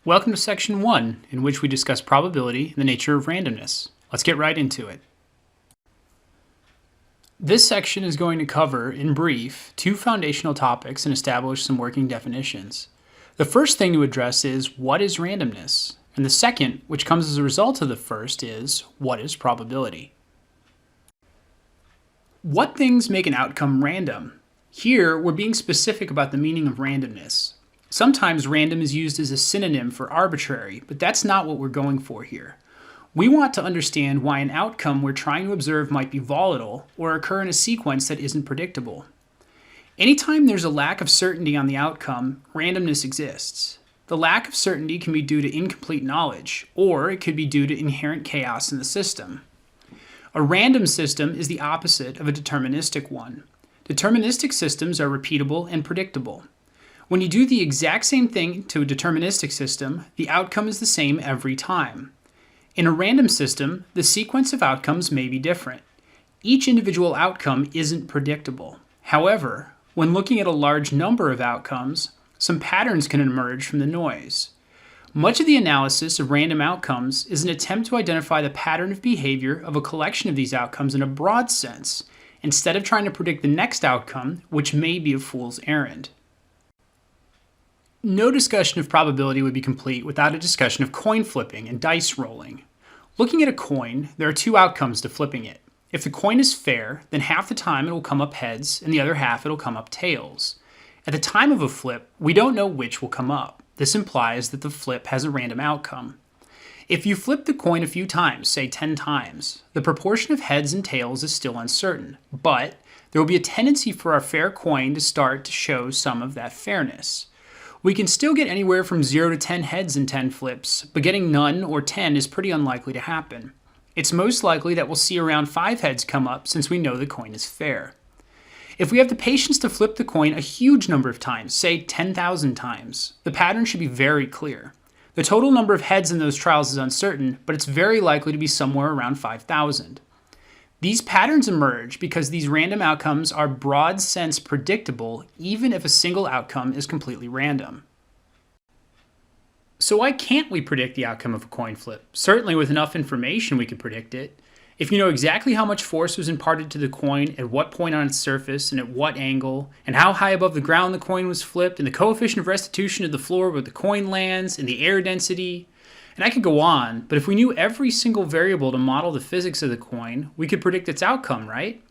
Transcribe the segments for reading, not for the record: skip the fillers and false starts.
Welcome to Section 1, in which we discuss probability and the nature of randomness. Let's get right into it. This section is going to cover, in brief, two foundational topics and establish some working definitions. The first thing to address is, what is randomness? And the second, which comes as a result of the first, is, what is probability? What things make an outcome random? Here, we're being specific about the meaning of randomness. Sometimes random is used as a synonym for arbitrary, but that's not what we're going for here. We want to understand why an outcome we're trying to observe might be volatile or occur in a sequence that isn't predictable. Anytime there's a lack of certainty on the outcome, randomness exists. The lack of certainty can be due to incomplete knowledge, or it could be due to inherent chaos in the system. A random system is the opposite of a deterministic one. Deterministic systems are repeatable and predictable. When you do the exact same thing to a deterministic system, the outcome is the same every time. In a random system, the sequence of outcomes may be different. Each individual outcome isn't predictable. However, when looking at a large number of outcomes, some patterns can emerge from the noise. Much of the analysis of random outcomes is an attempt to identify the pattern of behavior of a collection of these outcomes in a broad sense, instead of trying to predict the next outcome, which may be a fool's errand. No discussion of probability would be complete without a discussion of coin flipping and dice rolling. Looking at a coin, there are two outcomes to flipping it. If the coin is fair, then half the time it will come up heads and the other half it will come up tails. At the time of a flip, we don't know which will come up. This implies that the flip has a random outcome. If you flip the coin a few times, say 10 times, the proportion of heads and tails is still uncertain, but there will be a tendency for our fair coin to start to show some of that fairness. We can still get anywhere from 0 to 10 heads in 10 flips, but getting none or 10 is pretty unlikely to happen. It's most likely that we'll see around 5 heads come up since we know the coin is fair. If we have the patience to flip the coin a huge number of times, say 10,000 times, the pattern should be very clear. The total number of heads in those trials is uncertain, but it's very likely to be somewhere around 5,000. These patterns emerge because these random outcomes are broad sense predictable even if a single outcome is completely random. So why can't we predict the outcome of a coin flip? Certainly with enough information we could predict it. If you know exactly how much force was imparted to the coin, at what point on its surface, and at what angle, and how high above the ground the coin was flipped, and the coefficient of restitution of the floor where the coin lands, and the air density, and I could go on, but if we knew every single variable to model the physics of the coin, we could predict its outcome, right?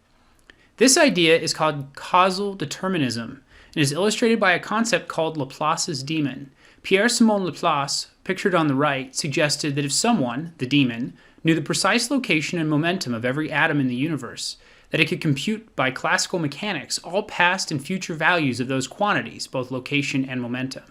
This idea is called causal determinism and is illustrated by a concept called Laplace's demon. Pierre-Simon Laplace, pictured on the right, suggested that if someone, the demon, knew the precise location and momentum of every atom in the universe, that it could compute by classical mechanics all past and future values of those quantities, both location and momentum.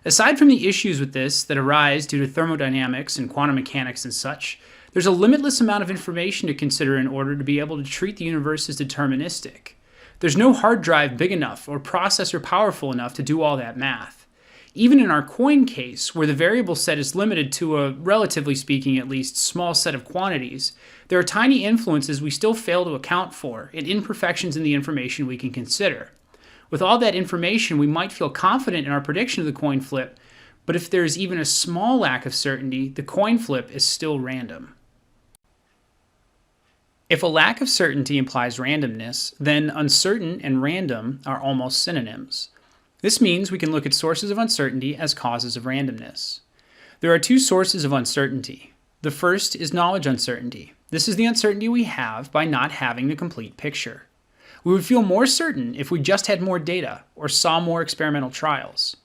Aside from the issues with this that arise due to thermodynamics and quantum mechanics and such, there's a limitless amount of information to consider in order to be able to treat the universe as deterministic. There's no hard drive big enough or processor powerful enough to do all that math. Even in our coin case, where the variable set is limited to a, relatively speaking at least, small set of quantities, there are tiny influences we still fail to account for and imperfections in the information we can consider. With all that information, we might feel confident in our prediction of the coin flip, but if there is even a small lack of certainty, the coin flip is still random. If a lack of certainty implies randomness, then uncertain and random are almost synonyms. This means we can look at sources of uncertainty as causes of randomness. There are two sources of uncertainty. The first is knowledge uncertainty. This is the uncertainty we have by not having the complete picture. We would feel more certain if we just had more data or saw more experimental trials.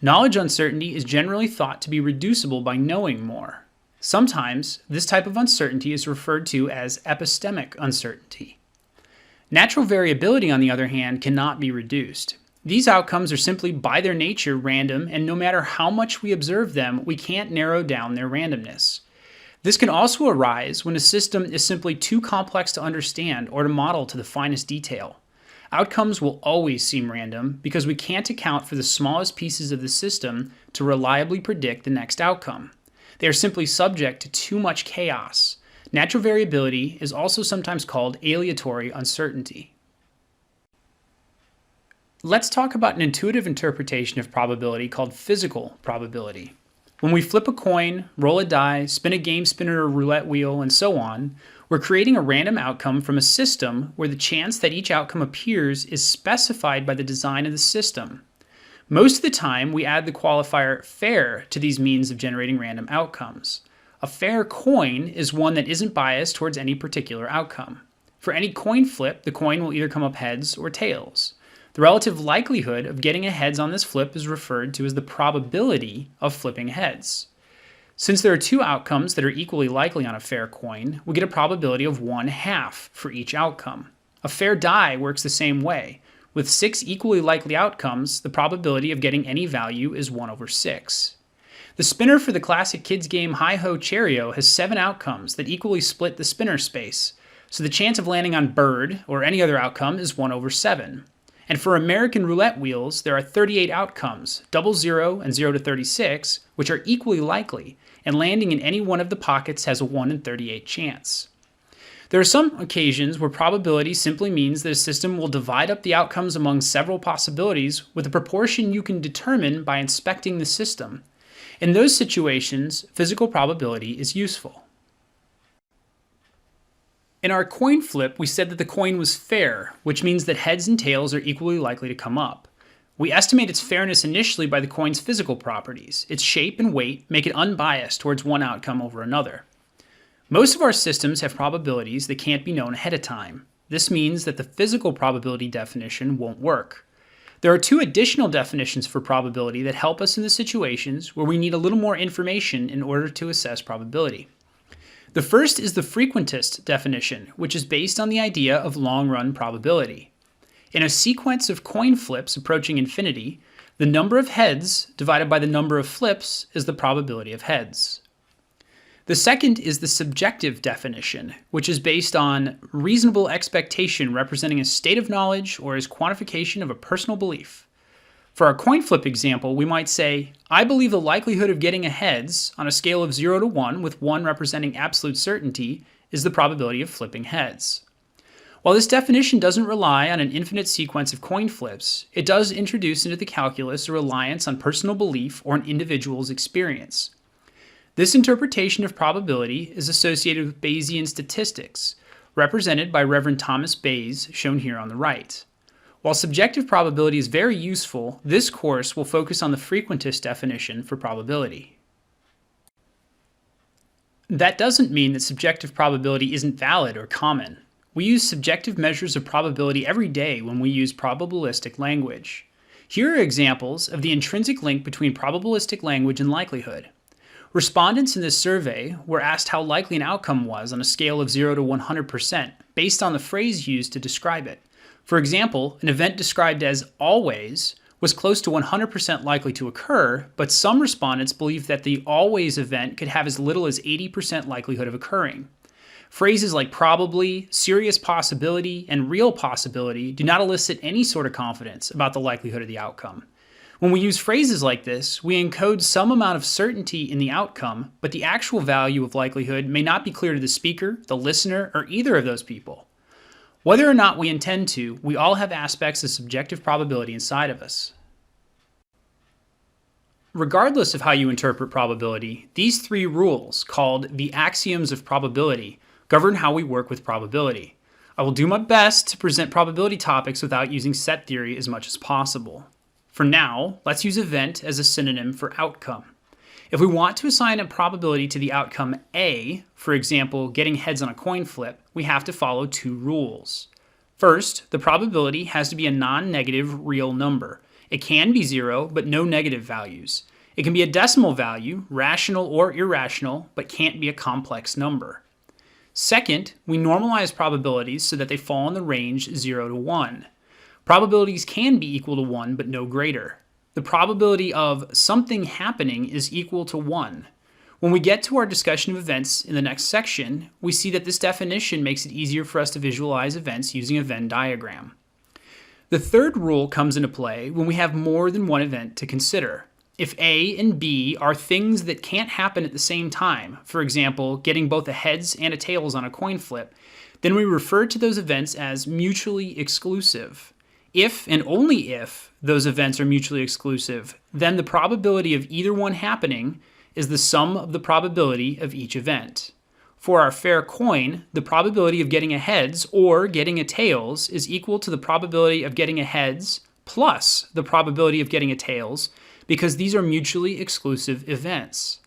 Knowledge uncertainty is generally thought to be reducible by knowing more. Sometimes, this type of uncertainty is referred to as epistemic uncertainty. Natural variability, on the other hand, cannot be reduced. These outcomes are simply by their nature random, and no matter how much we observe them, we can't narrow down their randomness. This can also arise when a system is simply too complex to understand or to model to the finest detail. Outcomes will always seem random because we can't account for the smallest pieces of the system to reliably predict the next outcome. They are simply subject to too much chaos. Natural variability is also sometimes called aleatory uncertainty. Let's talk about an intuitive interpretation of probability called physical probability. When we flip a coin, roll a die, spin a game spinner or roulette wheel, and so on, we're creating a random outcome from a system where the chance that each outcome appears is specified by the design of the system. Most of the time, we add the qualifier fair to these means of generating random outcomes. A fair coin is one that isn't biased towards any particular outcome. For any coin flip, the coin will either come up heads or tails. The relative likelihood of getting a heads on this flip is referred to as the probability of flipping heads. Since there are two outcomes that are equally likely on a fair coin, we get a probability of 1/2 for each outcome. A fair die works the same way. With 6 equally likely outcomes, the probability of getting any value is 1/6. The spinner for the classic kids game Hi-Ho Cherry-O has 7 outcomes that equally split the spinner space, so the chance of landing on bird or any other outcome is 1/7. And for American roulette wheels, there are 38 outcomes, 00 and 0 to 36, which are equally likely, and landing in any one of the pockets has a 1 in 38 chance. There are some occasions where probability simply means that a system will divide up the outcomes among several possibilities with a proportion you can determine by inspecting the system. In those situations, physical probability is useful. In our coin flip, we said that the coin was fair, which means that heads and tails are equally likely to come up. We estimate its fairness initially by the coin's physical properties. Its shape and weight make it unbiased towards one outcome over another. Most of our systems have probabilities that can't be known ahead of time. This means that the physical probability definition won't work. There are 2 additional definitions for probability that help us in the situations where we need a little more information in order to assess probability. The first is the frequentist definition, which is based on the idea of long-run probability. In a sequence of coin flips approaching infinity, the number of heads divided by the number of flips is the probability of heads. The second is the subjective definition, which is based on reasonable expectation representing a state of knowledge or as quantification of a personal belief. For our coin flip example, we might say, I believe the likelihood of getting a heads on a scale of 0 to 1, with 1 representing absolute certainty, is the probability of flipping heads. While this definition doesn't rely on an infinite sequence of coin flips, it does introduce into the calculus a reliance on personal belief or an individual's experience. This interpretation of probability is associated with Bayesian statistics, represented by Reverend Thomas Bayes, shown here on the right. While subjective probability is very useful, this course will focus on the frequentist definition for probability. That doesn't mean that subjective probability isn't valid or common. We use subjective measures of probability every day when we use probabilistic language. Here are examples of the intrinsic link between probabilistic language and likelihood. Respondents in this survey were asked how likely an outcome was on a scale of 0 to 100% based on the phrase used to describe it. For example, an event described as always was close to 100% likely to occur, but some respondents believed that the always event could have as little as 80% likelihood of occurring. Phrases like probably, serious possibility, and real possibility do not elicit any sort of confidence about the likelihood of the outcome. When we use phrases like this, we encode some amount of certainty in the outcome, but the actual value of likelihood may not be clear to the speaker, the listener, or either of those people. Whether or not we intend to, we all have aspects of subjective probability inside of us. Regardless of how you interpret probability, these 3 rules, called the axioms of probability, govern how we work with probability. I will do my best to present probability topics without using set theory as much as possible. For now, let's use event as a synonym for outcome. If we want to assign a probability to the outcome A, for example, getting heads on a coin flip, we have to follow 2 rules. First, the probability has to be a non-negative real number. It can be 0, but no negative values. It can be a decimal value, rational or irrational, but can't be a complex number. Second, we normalize probabilities so that they fall in the range 0 to 1. Probabilities can be equal to 1, but no greater. The probability of something happening is equal to 1. When we get to our discussion of events in the next section, we see that this definition makes it easier for us to visualize events using a Venn diagram. The third rule comes into play when we have more than one event to consider. If A and B are things that can't happen at the same time, for example, getting both a heads and a tails on a coin flip, then we refer to those events as mutually exclusive. If and only if those events are mutually exclusive, then the probability of either one happening is the sum of the probability of each event. For our fair coin, the probability of getting a heads or getting a tails is equal to the probability of getting a heads plus the probability of getting a tails, because these are mutually exclusive events.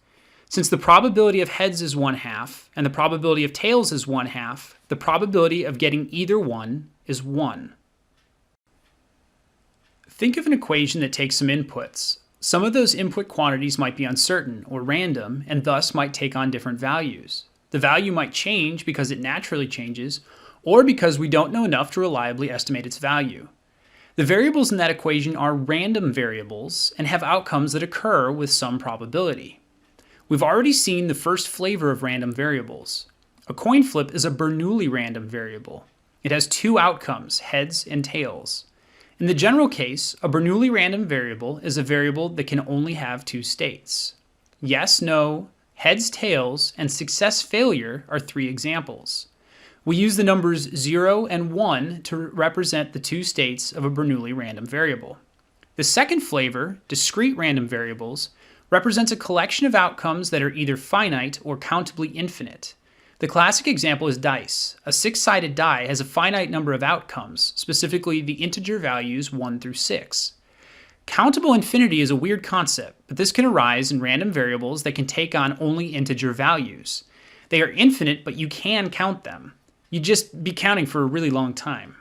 Since the probability of heads is 1/2 and the probability of tails is 1/2, the probability of getting either one is 1. Think of an equation that takes some inputs. Some of those input quantities might be uncertain or random and thus might take on different values. The value might change because it naturally changes, or because we don't know enough to reliably estimate its value. The variables in that equation are random variables and have outcomes that occur with some probability. We've already seen the first flavor of random variables. A coin flip is a Bernoulli random variable. It has two outcomes, heads and tails. In the general case, a Bernoulli random variable is a variable that can only have two states. Yes, no, heads, tails, and success, failure are three examples. We use the numbers 0 and 1 to represent the two states of a Bernoulli random variable. The second flavor, discrete random variables, represents a collection of outcomes that are either finite or countably infinite. The classic example is dice. A 6-sided die has a finite number of outcomes, specifically the integer values 1 through 6. Countable infinity is a weird concept, but this can arise in random variables that can take on only integer values. They are infinite, but you can count them. You'd just be counting for a really long time.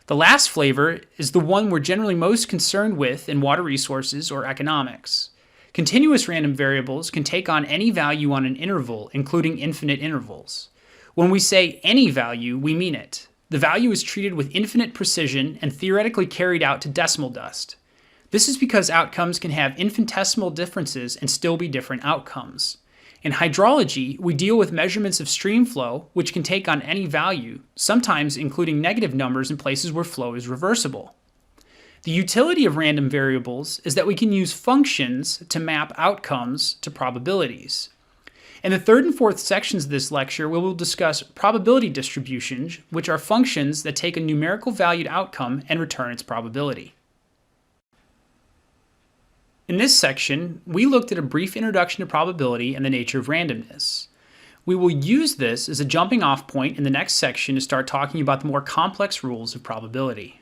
The last flavor is the one we're generally most concerned with in water resources or economics. Continuous random variables can take on any value on an interval, including infinite intervals. When we say any value, we mean it. The value is treated with infinite precision and theoretically carried out to decimal dust. This is because outcomes can have infinitesimal differences and still be different outcomes. In hydrology, we deal with measurements of stream flow, which can take on any value, sometimes including negative numbers in places where flow is reversible. The utility of random variables is that we can use functions to map outcomes to probabilities. In the third and fourth sections of this lecture, we will discuss probability distributions, which are functions that take a numerical valued outcome and return its probability. In this section, we looked at a brief introduction to probability and the nature of randomness. We will use this as a jumping off point in the next section to start talking about the more complex rules of probability.